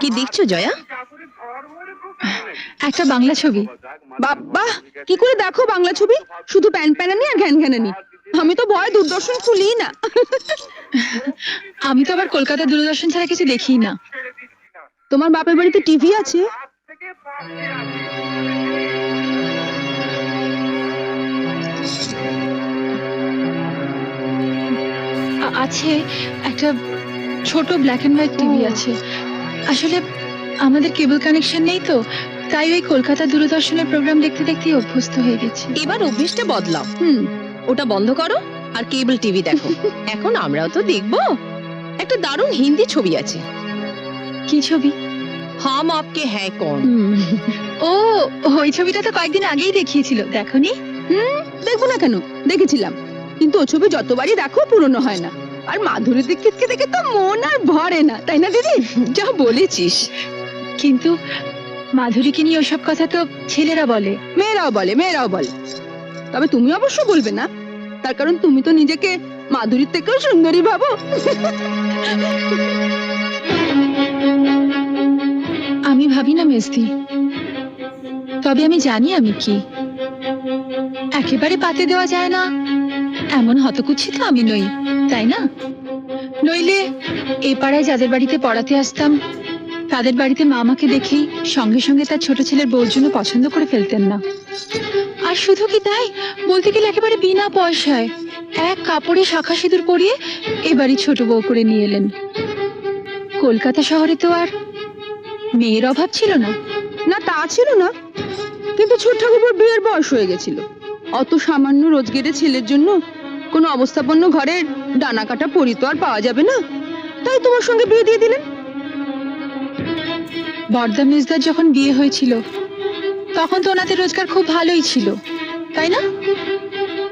কি দেখছো জয়া? একটা বাংলা ছবি। বাবা, কি করে দেখো বাংলা ছবি? শুধু প্যান প্যানানি আর ঘ্যান ঘ্যানানি। আমি তো ভয় দূরদর্শন খুলি না। আমি তো আবার কলকাতা দূরদর্শন ছাড়া কিছু দেখি না। তোমার বাপের বাড়িতে টিভি আছে? আছে, একটা ছোট ব্ল্যাক এন্ড হোয়াইট টিভি আছে। আসলে আমাদের কেবল কানেকশন নেই তো, তাই ওই কলকাতা দূরদর্শনের প্রোগ্রাম দেখতে দেখতে অভ্যস্ত হয়ে গেছি। এবার অভ্যেসটা বদলাও। ওটা বন্ধ করো আর কেবল টিভি দেখো। এখন আমরাও তো দেখবো। একটা দারুণ হিন্দি ছবি আছে। কি ছবি? হাম আপকে হ্যায় কৌন। ও, ওই ছবিটা তো কয়েকদিন আগেই দেখিয়েছিল, দেখোনি? দেখবো না কেন, দেখেছিলাম। কিন্তু ও ছবি যতবারই দেখো পুরনো হয় না। আর মাধুরী দীক্ষিতকে দেখে তো মন আর ভরে না, তাই না দিদি? যা বলেছিস। কিন্তু মাধুরীকে নিয়ে ওসব কথা তো ছেলেরা বলে। মেয়েরাও বলে। তবে তুমি অবশ্য বলবে না, তার কারণ তুমি তো নিজেকে মাধুরীর থেকেও সুন্দরী ভাবো। আমি ভাবি না মেজদি, তবে আমি জানি আমি কি। একেবারে পাতে দেওয়া যায় না এমন হতকুচ্ছি তো আমি নই, তাই না? নইলে এ পাড়ায় যাদের বাড়িতে পড়াতে আসতাম তাদের বাড়িতে মা আমাকে দেখেই সঙ্গে সঙ্গে তার ছোট ছেলের বউর জন্য পছন্দ করে ফেলতেন না। আর শুধু কি তাই, বলতে গেলে একেবারে বিনা পয়সায় এক কাপড়ে শাখা সিঁদুর পরিয়ে এবারই ছোট বউ করে নিয়ে এলেন। কলকাতা শহরে তো আর মেয়ের অভাব ছিল না। না, তা ছিল না, কিন্তু ছোট ঠাকুর বিয়ের বয়স হয়ে গেছিল। অত সামান্য রোজগারের ছেলের জন্য কোনো অবস্থাপন্ন ঘরের ডানা কাটা পরি তো আর পাওয়া যাবে না, তাই তোমার সঙ্গে বিয়ে দিয়ে দিলেন। বর্দা মেজদার যখন বিয়ে হয়েছিল তখন তো ওনাদের রোজগার খুব ভালোই ছিল, তাই না?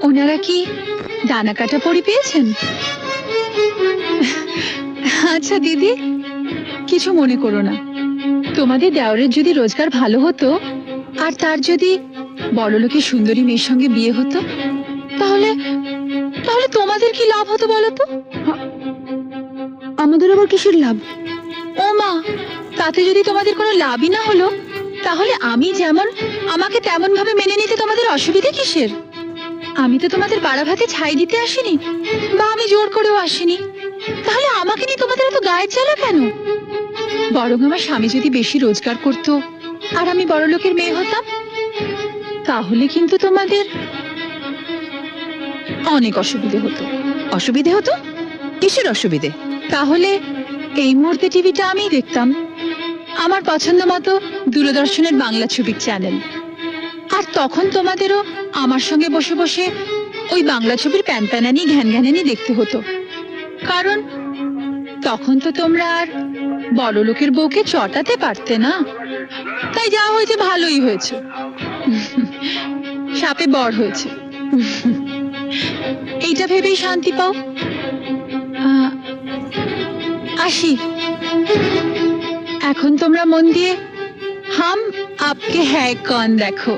ওনারা কি ডানা কাটা পরি পেয়েছেন? আচ্ছা দিদি, কিছু মনে করো না। তোমাদের দেওরের যদি রোজগার ভালো হতো আর তার যদি বড়লোকের সুন্দরী মেয়ের সঙ্গে বিয়ে হতো, তাহলে তাহলে তোমাদের কি লাভ হতো বলো তো? আমাদের আবার কিসের লাভ? ও মা, তাতে যদি তোমাদের কোনো লাভই না হলো, তাহলে আমি যেমন আমাকে তেমন ভাবে মেনে নিতে তোমাদের অসুবিধা কিসের? আমি তো তোমাদের পাড়া ভাতে ছাই দিতে আসিনি, বা আমি জোর করেও আসিনি। তাহলে আমাকে নিয়ে তোমাদের এত গায়ের জ্বালা কেন? বরং আমার স্বামী যদি বেশি রোজগার করত আর আমি বড় লোকের মেয়ে হতাম, তাহলে কিন্তু তোমাদের অনেক অসুবিধে হতো। অসুবিধে হতো? কিসের অসুবিধে? তাহলে এই মুহূর্তে টিভিটা আমিই দেখতাম, আমার পছন্দ মতো দূরদর্শনের বাংলা ছবির চ্যানেল। আর তখন তোমাদেরও আমার সঙ্গে বসে বসে ওই বাংলা ছবির প্যান প্যানানি ঘ্যান ঘ্যানানি দেখতে হতো। কারণ তখন তো তোমরা আর বড় লোকের বউকে চটাতে পারতে না। তাই যা হয়েছে ভালোই হয়েছে, সাপে বর হয়েছে। এইটা ভেবেই শান্তি পাও। আসি, এখন তোমরা মন দিয়ে হাম আপকে হ্যায় কন দেখো।